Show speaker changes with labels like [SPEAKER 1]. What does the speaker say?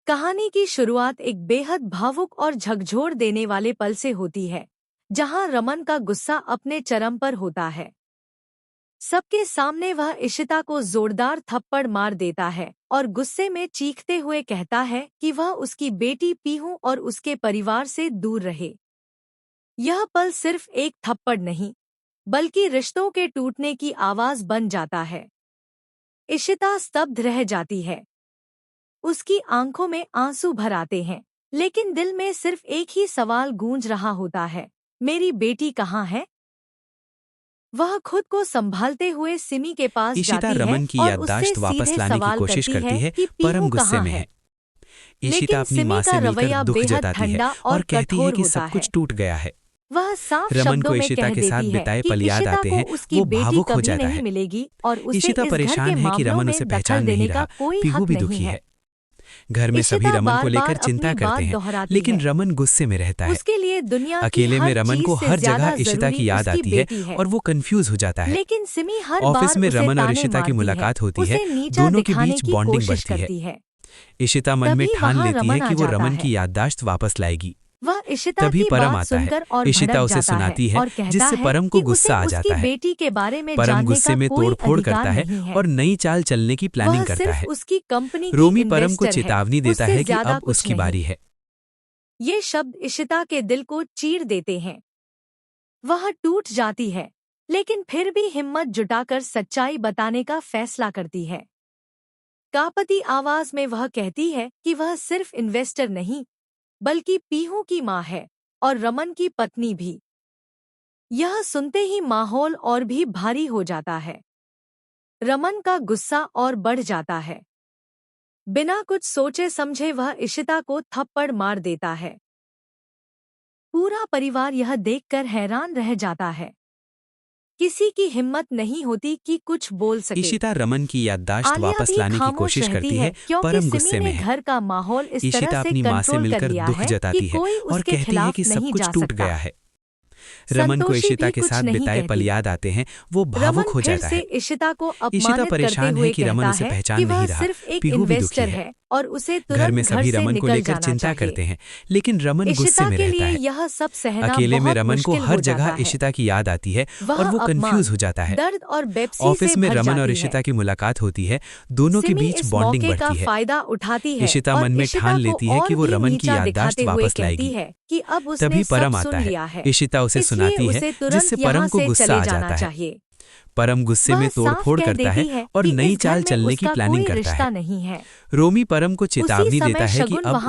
[SPEAKER 1] कहानी की शुरुआत एक बेहद भावुक और झकझोर देने वाले पल से होती है, जहां रमन का गुस्सा अपने चरम पर होता है। सबके सामने वह इशिता को जोरदार थप्पड़ मार देता है और गुस्से में चीखते हुए कहता है कि वह उसकी बेटी पीहू और उसके परिवार से दूर रहे। यह पल सिर्फ एक थप्पड़ नहीं, बल्कि रिश्तों के टूटने की आवाज बन जाता है। इशिता स्तब्ध रह जाती है। उसकी आंखों में आंसू भर आते हैं, लेकिन दिल में सिर्फ एक ही सवाल गूंज रहा होता है, मेरी बेटी कहाँ है? वह खुद को संभालते हुए सिमी के पास
[SPEAKER 2] इशिता
[SPEAKER 1] जाती
[SPEAKER 2] रमन
[SPEAKER 1] है
[SPEAKER 2] की
[SPEAKER 1] और
[SPEAKER 2] याददाश्त
[SPEAKER 1] उससे
[SPEAKER 2] वापस
[SPEAKER 1] सीधे
[SPEAKER 2] लाने की
[SPEAKER 1] सवाल
[SPEAKER 2] कोशिश करती है,
[SPEAKER 1] कि
[SPEAKER 2] परम
[SPEAKER 1] पीहू
[SPEAKER 2] गुस्से
[SPEAKER 1] कहाँ
[SPEAKER 2] में
[SPEAKER 1] है?
[SPEAKER 2] है। इशिता
[SPEAKER 1] लेकिन
[SPEAKER 2] अपनी
[SPEAKER 1] सिमी
[SPEAKER 2] माँ
[SPEAKER 1] का
[SPEAKER 2] से मिलकर
[SPEAKER 1] रवैया
[SPEAKER 2] दुख
[SPEAKER 1] बेहद
[SPEAKER 2] जताती है
[SPEAKER 1] ठंडा
[SPEAKER 2] और
[SPEAKER 1] और
[SPEAKER 2] कहती है
[SPEAKER 1] कठोर
[SPEAKER 2] कि
[SPEAKER 1] होता
[SPEAKER 2] सब कुछ
[SPEAKER 1] है।
[SPEAKER 2] टूट गया है।
[SPEAKER 1] वह साफ
[SPEAKER 2] रमन
[SPEAKER 1] शब्दों
[SPEAKER 2] को
[SPEAKER 1] में
[SPEAKER 2] इशिता
[SPEAKER 1] कह
[SPEAKER 2] के साथ
[SPEAKER 1] देती है
[SPEAKER 2] बिताए
[SPEAKER 1] कि
[SPEAKER 2] पल याद
[SPEAKER 1] इशिता
[SPEAKER 2] आते
[SPEAKER 1] को
[SPEAKER 2] हैं,
[SPEAKER 1] उसकी
[SPEAKER 2] वो
[SPEAKER 1] बेटी
[SPEAKER 2] भावुक हो
[SPEAKER 1] कभी
[SPEAKER 2] जाता
[SPEAKER 1] नहीं
[SPEAKER 2] है।
[SPEAKER 1] मिलेगी और उसे
[SPEAKER 2] इशिता
[SPEAKER 1] इस घर के
[SPEAKER 2] परेशान है कि
[SPEAKER 1] मामलों
[SPEAKER 2] रमन
[SPEAKER 1] में
[SPEAKER 2] उसे
[SPEAKER 1] दखल
[SPEAKER 2] पहचान
[SPEAKER 1] देने
[SPEAKER 2] नहीं
[SPEAKER 1] का
[SPEAKER 2] रहा।
[SPEAKER 1] कोई
[SPEAKER 2] पीहू
[SPEAKER 1] हक
[SPEAKER 2] भी
[SPEAKER 1] नहीं
[SPEAKER 2] दुखी
[SPEAKER 1] है।
[SPEAKER 2] है। घर में सभी
[SPEAKER 1] इशिता
[SPEAKER 2] रमन को
[SPEAKER 1] बार
[SPEAKER 2] लेकर
[SPEAKER 1] बार
[SPEAKER 2] चिंता
[SPEAKER 1] अपनी
[SPEAKER 2] करते
[SPEAKER 1] बात
[SPEAKER 2] हैं,
[SPEAKER 1] दोहराती
[SPEAKER 2] लेकिन
[SPEAKER 1] है।
[SPEAKER 2] रमन गुस्से में रहता है।
[SPEAKER 1] उसके लिए दुनिया की
[SPEAKER 2] अकेले में
[SPEAKER 1] हर
[SPEAKER 2] रमन
[SPEAKER 1] चीज
[SPEAKER 2] को
[SPEAKER 1] से
[SPEAKER 2] हर
[SPEAKER 1] ज्यादा
[SPEAKER 2] जगह इशिता
[SPEAKER 1] जरूरी
[SPEAKER 2] की याद
[SPEAKER 1] उसकी
[SPEAKER 2] आती है
[SPEAKER 1] बेटी है।
[SPEAKER 2] और वो कंफ्यूज हो जाता है।
[SPEAKER 1] लेकिन सिमी हर
[SPEAKER 2] ऑफिस
[SPEAKER 1] बार
[SPEAKER 2] में
[SPEAKER 1] उसे
[SPEAKER 2] रमन और
[SPEAKER 1] ताने
[SPEAKER 2] इशिता की
[SPEAKER 1] मारती है,
[SPEAKER 2] मुलाकात होती है।
[SPEAKER 1] उसे नीचा
[SPEAKER 2] दोनों के
[SPEAKER 1] दिखाने
[SPEAKER 2] बीच
[SPEAKER 1] की
[SPEAKER 2] बॉन्डिंग
[SPEAKER 1] कोशिश
[SPEAKER 2] बढ़ती है।
[SPEAKER 1] करती है।
[SPEAKER 2] इशिता मन में
[SPEAKER 1] तभी
[SPEAKER 2] ठान
[SPEAKER 1] वहां
[SPEAKER 2] लेती है
[SPEAKER 1] रमन आ
[SPEAKER 2] कि वो
[SPEAKER 1] जाता
[SPEAKER 2] रमन
[SPEAKER 1] है।
[SPEAKER 2] की याददाश्त वापस लाएगी।
[SPEAKER 1] वह इशिता
[SPEAKER 2] तभी
[SPEAKER 1] की
[SPEAKER 2] परम
[SPEAKER 1] बात
[SPEAKER 2] आता है।
[SPEAKER 1] सुनकर और
[SPEAKER 2] इशिता
[SPEAKER 1] भड़क
[SPEAKER 2] उसे
[SPEAKER 1] जाता है
[SPEAKER 2] सुनाती है,
[SPEAKER 1] और कहता
[SPEAKER 2] जिससे
[SPEAKER 1] है
[SPEAKER 2] परम
[SPEAKER 1] कि
[SPEAKER 2] को
[SPEAKER 1] उसे
[SPEAKER 2] गुस्सा आ
[SPEAKER 1] उसकी
[SPEAKER 2] जाता है।
[SPEAKER 1] बेटी के बारे में
[SPEAKER 2] परम
[SPEAKER 1] जानने
[SPEAKER 2] गुस्से
[SPEAKER 1] का
[SPEAKER 2] में
[SPEAKER 1] कोई
[SPEAKER 2] तोड़फोड़
[SPEAKER 1] अधिकार
[SPEAKER 2] करता है
[SPEAKER 1] नहीं है।
[SPEAKER 2] और नई चाल चलने की प्लानिंग
[SPEAKER 1] वह
[SPEAKER 2] करता
[SPEAKER 1] सिर्फ
[SPEAKER 2] है।
[SPEAKER 1] उसकी कंपनी की
[SPEAKER 2] रोमी परम को
[SPEAKER 1] इन्वेस्टर है,
[SPEAKER 2] चेतावनी देता
[SPEAKER 1] उससे
[SPEAKER 2] है कि
[SPEAKER 1] ज्यादा
[SPEAKER 2] अब
[SPEAKER 1] कुछ
[SPEAKER 2] उसकी
[SPEAKER 1] नहीं।
[SPEAKER 2] बारी है।
[SPEAKER 1] ये शब्द इशिता के दिल को चीर देते हैं। वह टूट जाती है, लेकिन फिर भी हिम्मत जुटाकर सच्चाई बताने का फैसला करती है। कांपती आवाज में वह कहती है कि वह सिर्फ इन्वेस्टर नहीं, बल्कि पीहू की माँ है और रमन की पत्नी भी। यह सुनते ही माहौल और भी भारी हो जाता है। रमन का गुस्सा और बढ़ जाता है। बिना कुछ सोचे समझे वह इशिता को थप्पड़ मार देता है। पूरा परिवार यह देखकर हैरान रह जाता है। किसी की हिम्मत नहीं होती कि कुछ बोल सके।
[SPEAKER 2] इशिता रमन की याददाश्त
[SPEAKER 1] आलिया
[SPEAKER 2] वापस
[SPEAKER 1] भी
[SPEAKER 2] लाने की
[SPEAKER 1] खामोश
[SPEAKER 2] कोशिश
[SPEAKER 1] रहती
[SPEAKER 2] करती
[SPEAKER 1] है,
[SPEAKER 2] है,
[SPEAKER 1] क्योंकि
[SPEAKER 2] परम
[SPEAKER 1] सिमी
[SPEAKER 2] गुस्से में
[SPEAKER 1] ने
[SPEAKER 2] है।
[SPEAKER 1] घर का माहौल इस तरह
[SPEAKER 2] इशिता
[SPEAKER 1] से
[SPEAKER 2] अपनी माँ से
[SPEAKER 1] कंट्रोल कर
[SPEAKER 2] मिलकर
[SPEAKER 1] लिया
[SPEAKER 2] दुख
[SPEAKER 1] है
[SPEAKER 2] जताती
[SPEAKER 1] कि
[SPEAKER 2] है
[SPEAKER 1] कोई
[SPEAKER 2] और
[SPEAKER 1] उसके
[SPEAKER 2] कहती है
[SPEAKER 1] खिलाफ
[SPEAKER 2] कि सब
[SPEAKER 1] नहीं
[SPEAKER 2] कुछ
[SPEAKER 1] जा
[SPEAKER 2] टूट
[SPEAKER 1] सकता।
[SPEAKER 2] गया है। रमन को
[SPEAKER 1] संतोषी
[SPEAKER 2] इशिता
[SPEAKER 1] भी
[SPEAKER 2] के
[SPEAKER 1] कुछ
[SPEAKER 2] साथ
[SPEAKER 1] नहीं
[SPEAKER 2] बिताए पल
[SPEAKER 1] कहती।
[SPEAKER 2] याद आते हैं, वो भावुक
[SPEAKER 1] रमन
[SPEAKER 2] हो
[SPEAKER 1] फिर
[SPEAKER 2] जाता
[SPEAKER 1] से
[SPEAKER 2] है।
[SPEAKER 1] इशिता को
[SPEAKER 2] इशिता
[SPEAKER 1] अपमानित करते
[SPEAKER 2] परेशान है
[SPEAKER 1] हुए
[SPEAKER 2] कि रमन
[SPEAKER 1] कहता
[SPEAKER 2] उसे
[SPEAKER 1] है
[SPEAKER 2] पहचान
[SPEAKER 1] कि वह
[SPEAKER 2] नहीं रहा।
[SPEAKER 1] सिर्फ एक
[SPEAKER 2] पीहू भी दुखी
[SPEAKER 1] इन्वेस्टर
[SPEAKER 2] है।
[SPEAKER 1] है और उसे
[SPEAKER 2] घर में
[SPEAKER 1] तुरंत घर
[SPEAKER 2] सभी
[SPEAKER 1] से
[SPEAKER 2] रमन को
[SPEAKER 1] निकल
[SPEAKER 2] लेकर
[SPEAKER 1] जाना
[SPEAKER 2] चिंता
[SPEAKER 1] चाहिए।
[SPEAKER 2] करते हैं, लेकिन रमन गुस्से
[SPEAKER 1] इशिता
[SPEAKER 2] में
[SPEAKER 1] के
[SPEAKER 2] रहता
[SPEAKER 1] लिए
[SPEAKER 2] है।
[SPEAKER 1] यह सब सहना
[SPEAKER 2] अकेले में
[SPEAKER 1] बहुत
[SPEAKER 2] रमन को
[SPEAKER 1] मुश्किल
[SPEAKER 2] हर
[SPEAKER 1] हो
[SPEAKER 2] जगह
[SPEAKER 1] जाता है।
[SPEAKER 2] इशिता की याद आती है
[SPEAKER 1] वह
[SPEAKER 2] और वो कंफ्यूज
[SPEAKER 1] अपमान,
[SPEAKER 2] हो जाता है।
[SPEAKER 1] दर्द और बेपसी से
[SPEAKER 2] ऑफिस में
[SPEAKER 1] भर
[SPEAKER 2] रमन और
[SPEAKER 1] जाती है।
[SPEAKER 2] इशिता की मुलाकात होती है। दोनों के
[SPEAKER 1] सिमी
[SPEAKER 2] बीच
[SPEAKER 1] इस
[SPEAKER 2] बॉन्डिंग
[SPEAKER 1] मौके का
[SPEAKER 2] बढ़ती है।
[SPEAKER 1] फायदा उठाती है
[SPEAKER 2] इशिता
[SPEAKER 1] और
[SPEAKER 2] मन में
[SPEAKER 1] इशिता
[SPEAKER 2] ठान
[SPEAKER 1] को
[SPEAKER 2] लेती है कि
[SPEAKER 1] और
[SPEAKER 2] वो
[SPEAKER 1] भी
[SPEAKER 2] रमन की
[SPEAKER 1] नीचा
[SPEAKER 2] याददाश्त
[SPEAKER 1] दिखाते हुए
[SPEAKER 2] वापस
[SPEAKER 1] कहती
[SPEAKER 2] लाएगी।
[SPEAKER 1] है कि अब उसने
[SPEAKER 2] तभी
[SPEAKER 1] सब
[SPEAKER 2] परम
[SPEAKER 1] सुन
[SPEAKER 2] आता है।
[SPEAKER 1] लिया है,
[SPEAKER 2] इशिता उसे
[SPEAKER 1] इसलिए
[SPEAKER 2] सुनाती है,
[SPEAKER 1] उसे तुरंत
[SPEAKER 2] जिससे परम
[SPEAKER 1] यहाँ
[SPEAKER 2] को
[SPEAKER 1] से
[SPEAKER 2] गुस्सा
[SPEAKER 1] चले
[SPEAKER 2] आ
[SPEAKER 1] जाना
[SPEAKER 2] जाता है।
[SPEAKER 1] चाहिए।
[SPEAKER 2] परम गुस्से
[SPEAKER 1] वह
[SPEAKER 2] में
[SPEAKER 1] साफ
[SPEAKER 2] तोड़फोड़
[SPEAKER 1] कह
[SPEAKER 2] करता है
[SPEAKER 1] देती है
[SPEAKER 2] और
[SPEAKER 1] कि
[SPEAKER 2] नई
[SPEAKER 1] इस घर
[SPEAKER 2] चाल
[SPEAKER 1] में
[SPEAKER 2] चलने की
[SPEAKER 1] उसका
[SPEAKER 2] प्लानिंग
[SPEAKER 1] कोई
[SPEAKER 2] करता
[SPEAKER 1] रिश्ता
[SPEAKER 2] है।
[SPEAKER 1] नहीं है।
[SPEAKER 2] रोमी परम को
[SPEAKER 1] उसी
[SPEAKER 2] चेतावनी
[SPEAKER 1] समय
[SPEAKER 2] देता है कि
[SPEAKER 1] शगुन
[SPEAKER 2] अब
[SPEAKER 1] वहाँ